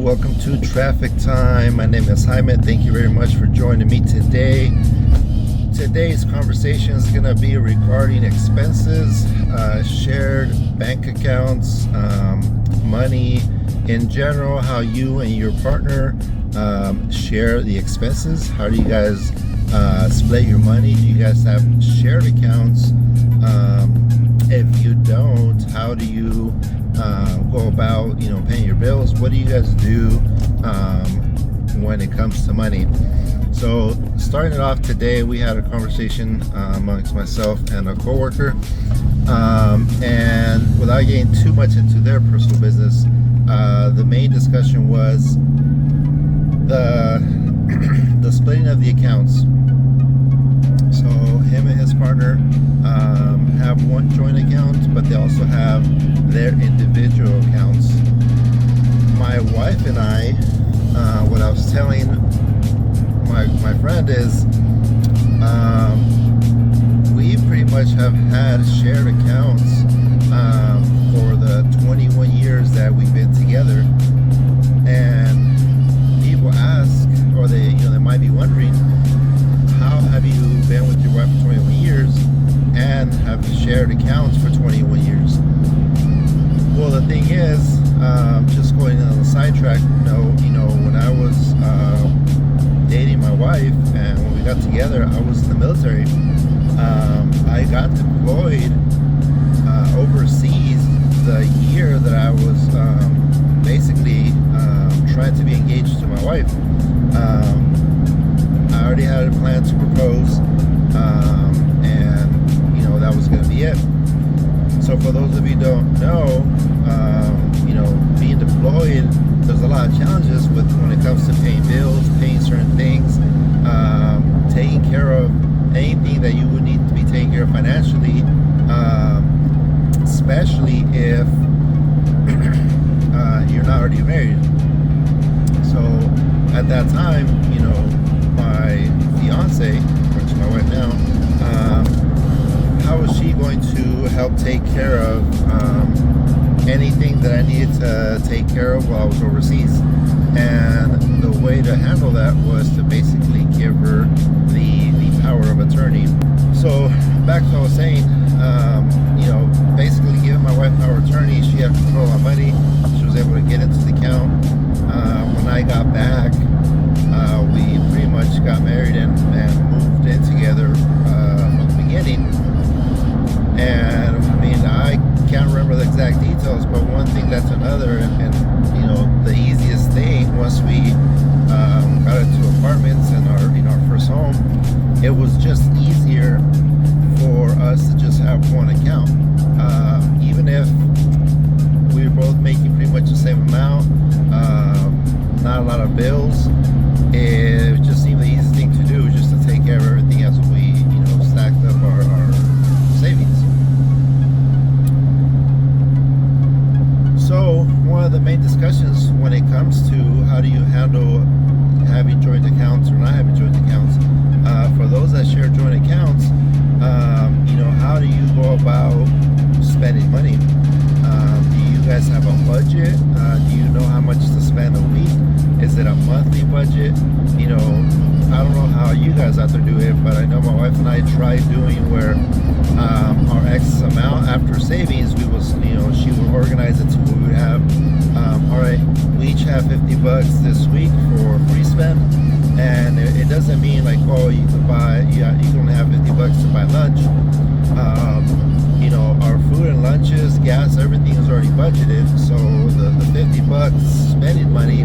welcome to Traffic Time. My name is Jaime. Thank you very much for joining me today. Today's conversation is going to be regarding expenses, shared bank accounts, money in general, how you and your partner share the expenses. How do you guys split your money? Do you guys have shared accounts? If you don't, how do you go about paying your bills? What do you guys do when it comes to money? So starting it off today, we had a conversation amongst myself and a coworker, and without getting too much into their personal business, the main discussion was the splitting of the accounts. So him and his partner have one joint account, but they also have their individual accounts. My wife and I, what I was telling my friend is, we pretty much have had shared accounts for the 21 years that we've been together. And people ask, or they might be wondering, how have you been with your wife for 21 years and have shared accounts for 21 years? Well, the thing is, just going on the sidetrack, when I was dating my wife and when we got together, I was in the military. I got deployed overseas the year that I was basically trying to be engaged to my wife. I already had a plan to propose, and that was going to be it. So for those of you who don't know, being deployed, there's a lot of challenges when it comes to paying bills, paying certain things, taking care of anything that you would need to be taken care of financially, especially if you're not already married. So at that time, my fiance, which is my wife now, how was she going to help take care of anything that I needed to take care of while I was overseas? And the way to handle that was to basically give her the power of attorney. So back to what I was saying, basically giving my wife power of attorney, she had control of my money. She was able to get into the account. When I got back, we pretty much got married and moved in together from the beginning. And I can't remember the exact details, but one thing led to another, and the easiest thing, once we got into apartments and our first home, it was just easier for us to just have one account. Even if we were both making pretty much the same amount, not a lot of bills, it just seemed the easiest thing to do, just to take care of everything as we stacked up our savings. So one of the main discussions when it comes to how do you handle having joint accounts or not having joint accounts, for those that share joint accounts, how do you go about spending money? Do you guys have a budget? Do you know how much to spend a week? Is it a monthly budget? I don't know how you guys out there do it, but I know my wife and I tried doing where our X amount after savings, we was, she would organize it to where we would have, all right, we each have $50 this week for free spend, and it doesn't mean like, oh, you can only have $50 to buy lunch. Our food and lunches, gas, everything is already budgeted. So the $50 spending money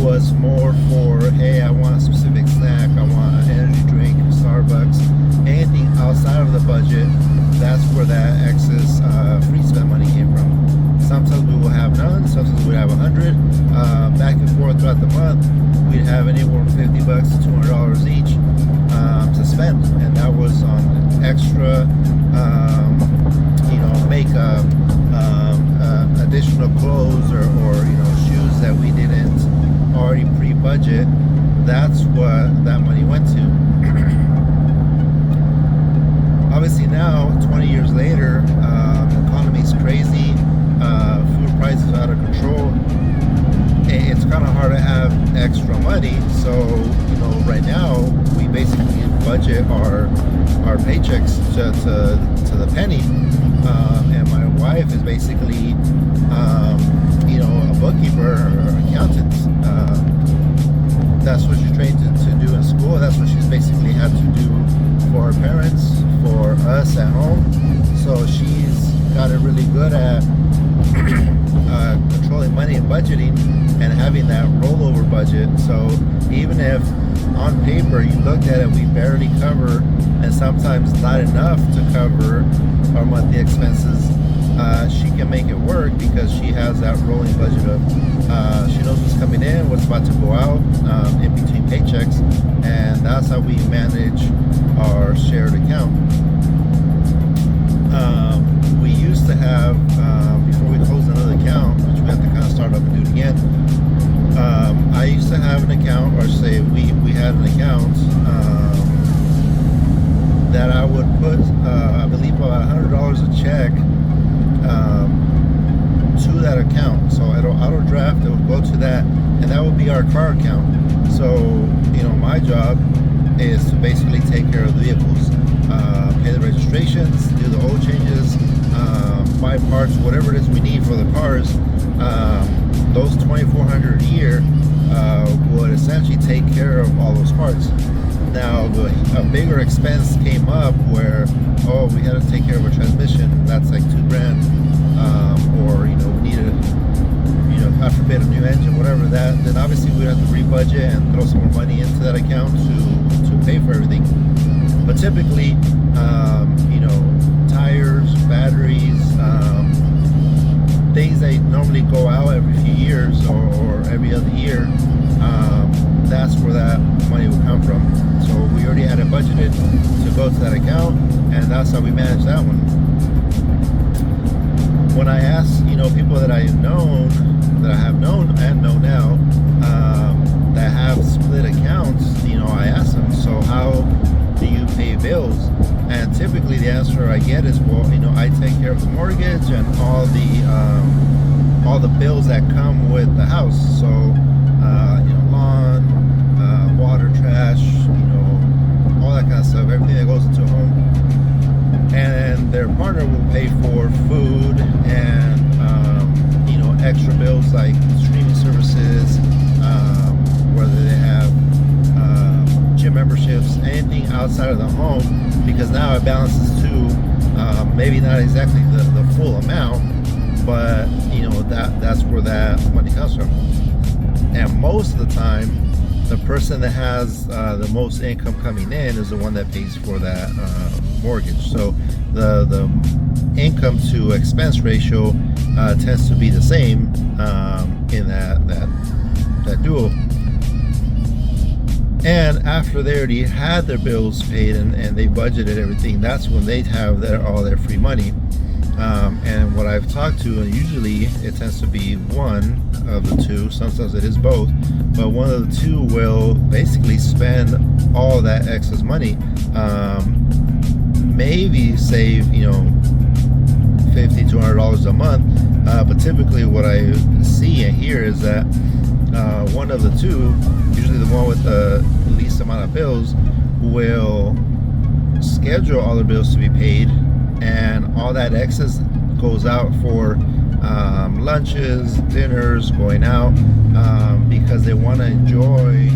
was more for, hey, I want a specific snack, I want an energy drink, Starbucks, anything outside of the budget. That's where that excess free spend money came from. Sometimes we will have none, sometimes we would have 100. Back and forth throughout the month, we'd have anywhere from $50 to $200 each to spend, and that was on extra makeup, additional clothes, or shoes that we didn't already pre-budget. That's what that money went to. Obviously now, 20 years later, the economy's crazy, food prices are out of control. it's kind of hard to have extra money. So, right now we basically budget our paychecks to the penny. And my wife is basically, a bookkeeper or accountant. That's what she's trained to do in school. That's what she's basically had to do for her parents, for us at home. So she's gotten really good at controlling money and budgeting and having that rollover budget. So even if on paper you looked at it, we barely cover, and sometimes not enough to cover our monthly expenses, she can make it work because she has that rolling budget of she knows what's coming in, what's about to go out in between paychecks, and that's how we manage our shared account. We used to have, before we closed another account, which we have to kind of start up and do it again, I used to have an account, or say we had an account that I would put, I believe about $100 a check to that account. So it'll auto draft, it would go to that, and that would be our car account. So, my job is to basically take care of the vehicles, pay the registrations, do the oil changes, buy parts, whatever it is we need for the cars. Those $2,400 a year would essentially take care of all those parts. Now, a bigger expense came up where, we had to take care of a transmission. That's like $2,000, or we needed, God forbid, a new engine, whatever that. Then obviously we'd have to rebudget and throw some more money into that account to pay for everything. But typically, tires, batteries, things that normally go out every few years or every other year, that's where that money would come from. So we already had it budgeted to go to that account, and that's how we manage that one. When I ask, people that I have known and know now, that have split accounts, I ask them, so how do you pay bills? And typically the answer I get is, well, I take care of the mortgage and all the bills that come with the house. So, lawn, water, trash, all that kind of stuff, everything that goes into a home. And their partner will pay for food and, extra bills like streaming services, whether they have gym memberships, anything outside of the home, because now it balances to maybe not exactly the full amount, but that's where that money comes from. And most of the time, the person that has the most income coming in is the one that pays for that mortgage. So the income to expense ratio tends to be the same in that duo. And after they already had their bills paid and they budgeted everything, that's when they have all their free money. And what I've talked to, and usually it tends to be one of the two, sometimes it is both, but one of the two will basically spend all that excess money, maybe save $50, $200 a month, but typically what I see and hear is that one of the two, usually the one with the least amount of bills, will schedule all the bills to be paid, and all that excess goes out for lunches, dinners, going out, because they want to enjoy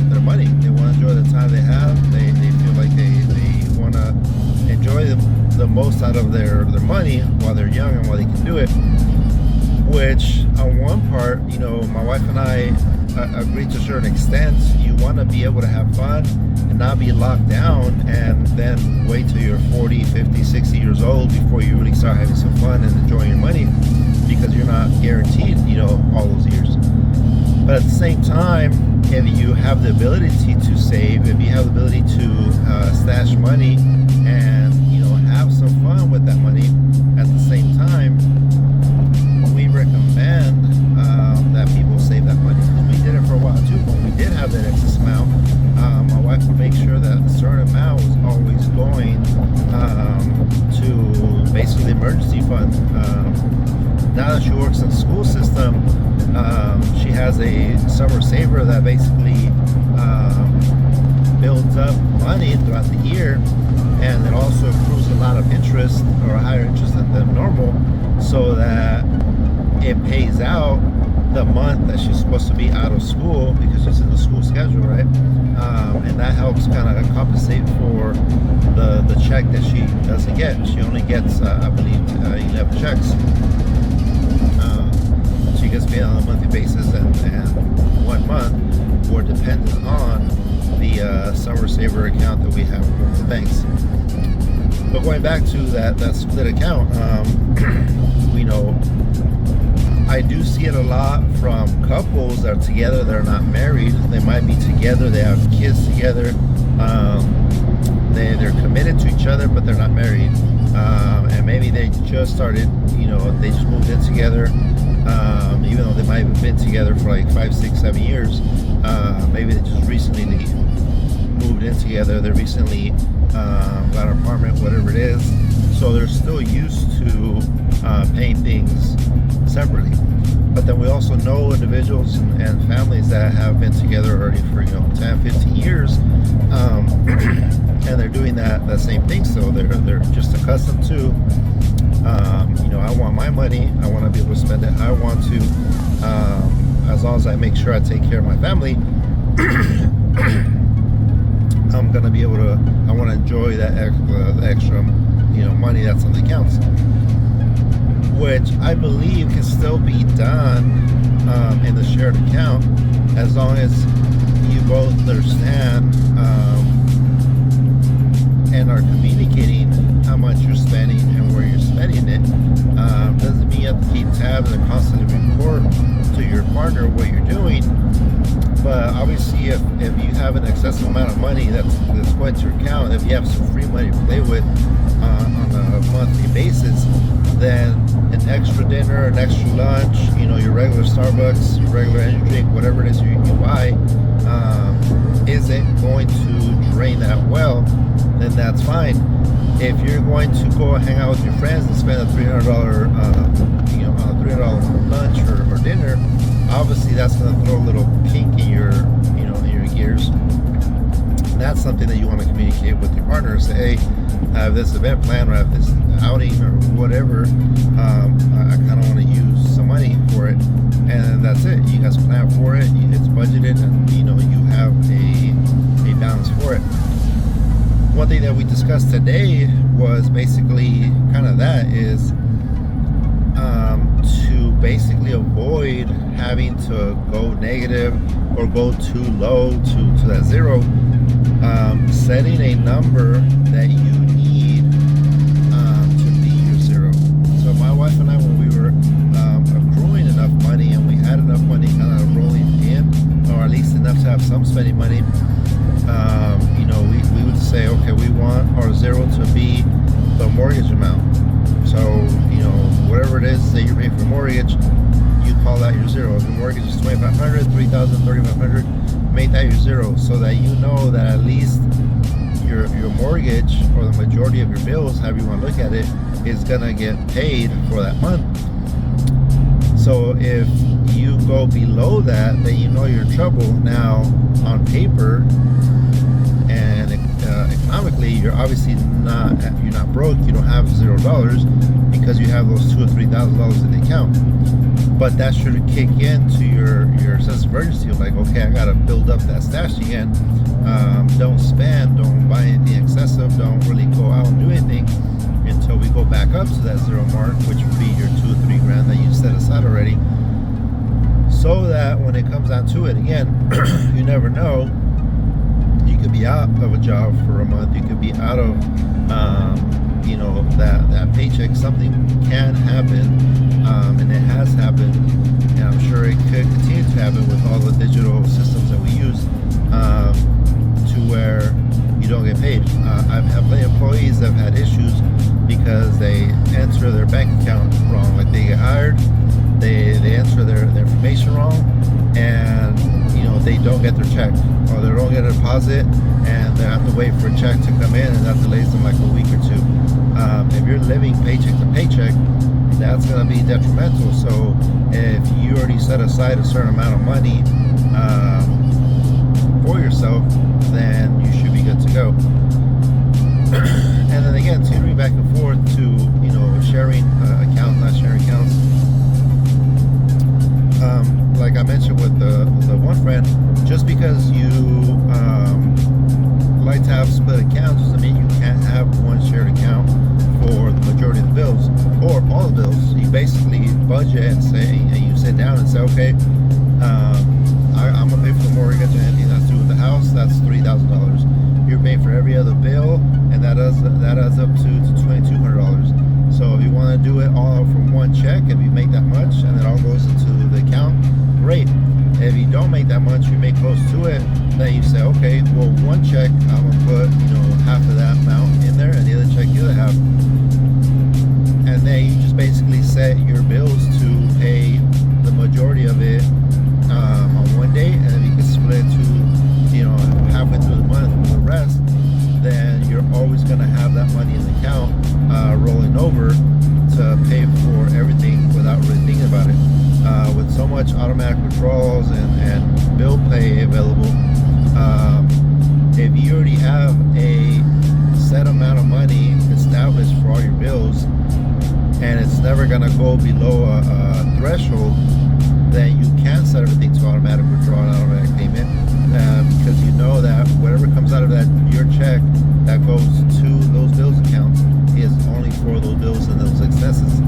their money. They want to enjoy the time they have. They feel like they want to enjoy the most out of their money while they're young and while they can do it. Which on one part, my wife and I agree to a certain extent. You want to be able to have fun and not be locked down and then wait till you're 40, 50, 60 years old before you really start having some fun and enjoying your money, because you're not guaranteed, all those years. But at the same time, if you have the ability to save, if you have the ability to stash money and, have some fun with that money at the same time, we recommend that people save that money. We did it for a while too. When we did have that excess amount, my wife would make sure that a certain amount was always going to basically the emergency fund. Now that she works in the school system, has a summer saver that basically builds up money throughout the year, and it also accrues a lot of interest, or a higher interest than normal, so that it pays out the month that she's supposed to be out of school because she's in the school schedule, right? And that helps kind of compensate for the check that she doesn't get. She only gets, I believe, 11 checks. She gets paid on a monthly basis, and 1 month we're dependent on the summer saver account that we have with the banks. But going back to that split account, we know I do see it a lot from couples that are together, that are not married. They might be together, they have kids together, they're committed to each other, but they're not married. And maybe they just started, they just moved in together, even though they might have been together for like 5, 6, 7 years. Maybe they just recently moved in together, they recently got an apartment, whatever it is. So they're still used to paying things separately. But then we also know individuals and families that have been together already for 10, 15 years, and they're doing that same thing. So they're just accustomed to, I want my money, I want to be able to spend it how I want to, as long as I make sure I take care of my family. I'm gonna be able to, I want to enjoy that the extra money that's on the accounts, which I believe can still be done in the shared account, as long as you both understand and are communicating how much you're spending and where you're spending it. Doesn't mean you have to keep tabs and constantly report to your partner what you're doing. But obviously, if you have an excessive amount of money that's going to your account, if you have some free money to play with on a monthly basis, then an extra dinner, an extra lunch, your regular Starbucks, your regular energy drink, whatever it is you buy, isn't going to drain that well, then that's fine. If you're going to go hang out with your friends and spend a $300, lunch or dinner, obviously that's going to throw a little kink in your gears. And that's something that you want to communicate with your partner. Say, hey, I have this event planned, or I have this outing, or whatever. I kind of want to use some money for it, and that's it. You guys plan for it. It's budgeted, and you have a balance for it. One thing that we discussed today was basically kind of that is to basically avoid having to go negative or go too low to that zero. Setting a number that you need to be your zero. So my wife and I, when we were accruing enough money and we had enough money kind of rolling in, or at least enough to have some spending money, we would say, okay, we want our zero to be the mortgage amount. So, whatever it is that you're paying for mortgage, you call that your zero. If your mortgage is $2,500, $3,000, $3,500, make that your zero, so that you know that at least your mortgage, or the majority of your bills, however you want to look at it, is gonna get paid for that month. So if you go below that, then you're in trouble. Now, on paper and economically, you're obviously not broke. You don't have $0 because you have those $2,000 or $3,000 in the account. But that should kick into your sense of urgency of like, okay, I gotta build up that stash again. Don't spend, don't buy anything excessive, don't really go out and do anything until we go back up to that zero mark, which would be your $2 or $3 grand that you set aside already. So that when it comes down to it, again, you never know. You could be out of a job for a month. You could be out of, that paycheck. Something can happen, and it has happened, and I'm sure it could continue to happen with all the digital systems that we use, to where you don't get paid. I've had plenty of employees that have had issues because they enter their bank account wrong. Like they get hired, they enter their information wrong, and they don't get their check, or they don't get a deposit, and they have to wait for a check to come in, and that delays them like a week or two. If you're living paycheck to paycheck, that's going to be detrimental. So if you already set aside a certain amount of money for yourself, then you should be good to go. And then again, teetering back and forth to, you know, sharing accounts, not sharing accounts. Like I mentioned with the one friend, just because you like to have split accounts doesn't mean you can't have one shared account for the majority of the bills or all the bills. You basically budget and you sit down and say, okay, I'm gonna pay for the mortgage and anything that's to do with the house. That's $3,000. You're paying for every other bill, and that adds up to $2,200. So if you want to do it all from one check, if you make that much and it all goes into the account, great. If you don't make that much, you make close to it, then you say, okay, well, one check I'm gonna put, you know, half of that amount in there, and the other check the other half, and then you just basically set your bills to pay the majority of it on one day, and then you can split it to, you know, halfway through the month for the rest. Then you're always going to have that money in the account rolling over to pay for everything without really thinking about it. With so much automatic withdrawals and bill pay available, if you already have a set amount of money established for all your bills, and it's never going to go below a threshold, then you can set everything to automatic withdrawal and automatic payment, because you know that whatever comes out of that your check that goes to those bills accounts is only for those bills and those expenses.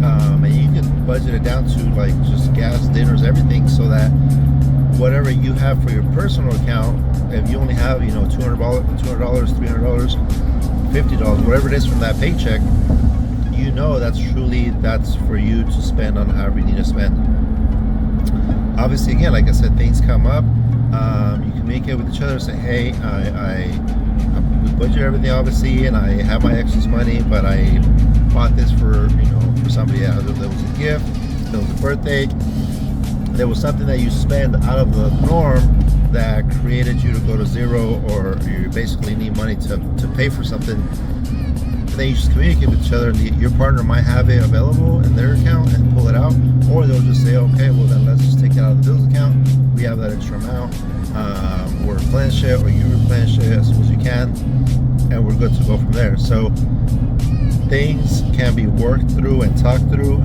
And you can budget it down to like just gas, dinners, everything, so that whatever you have for your personal account, if you only have, you know, $200, $300, $50, whatever it is from that paycheck, you know that's for you to spend on however you need to spend. Obviously, again, like I said, things come up. You communicate with each other, say, hey, we budget everything, obviously, and I have my excess money, but I bought this for, you know, for somebody else. There was a gift, there was a birthday, there was something that you spend out of the norm that created you to go to zero, or you basically need money to pay for something. Then you just communicate with each other, and your partner might have it available in their account and pull it out, or they'll just say, okay, well then let's just take it out of the bills account. We have that extra amount. We'll replenish it, or you replenish it as soon as you can, and we're good to go from there. So things can be worked through and talked through,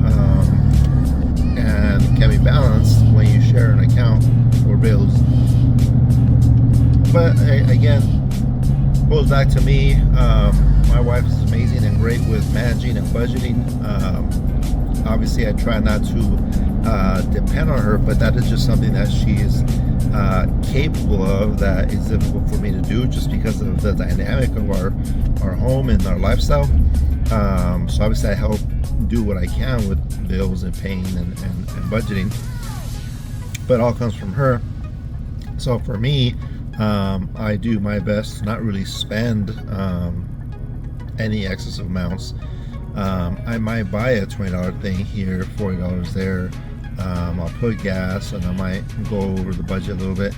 and can be balanced when you share an account for bills. But again, goes back to me. My wife is amazing and great with managing and budgeting. Obviously, I try not to depend on her, but that is just something that she is capable of, that is difficult for me to do just because of the dynamic of our home and our lifestyle. So obviously I help do what I can with bills and paying and budgeting, but it all comes from her. So for me, I do my best to not really spend any excessive amounts. I might buy a $20 thing here, $40 there. I'll put gas, and I might go over the budget a little bit,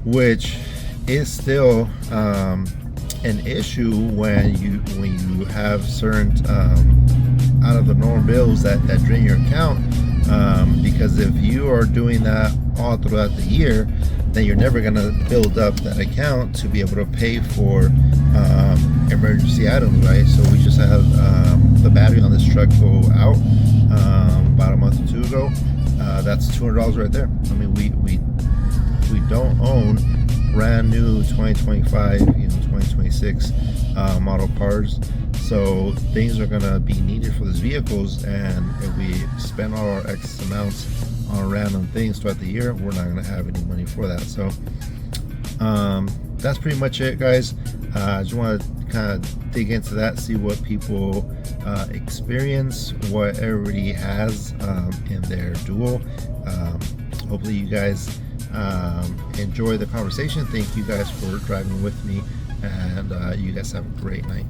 which is still an issue when you have certain out of the norm bills that drain your account, because if you are doing that all throughout the year, then you're never going to build up that account to be able to pay for emergency items, right? So we just had the battery on this truck go out about a month or two ago. That's $200 right there. I mean, we don't own brand new 2025, 2026 model cars, so things are gonna be needed for these vehicles, and if we spend all our excess amounts on random things throughout the year, we're not gonna have any money for that. So that's pretty much it, guys. I just want to kind of dig into that, see what people experience, what everybody has in their dual. Hopefully you guys enjoy the conversation. Thank you guys for driving with me, and you guys have a great night.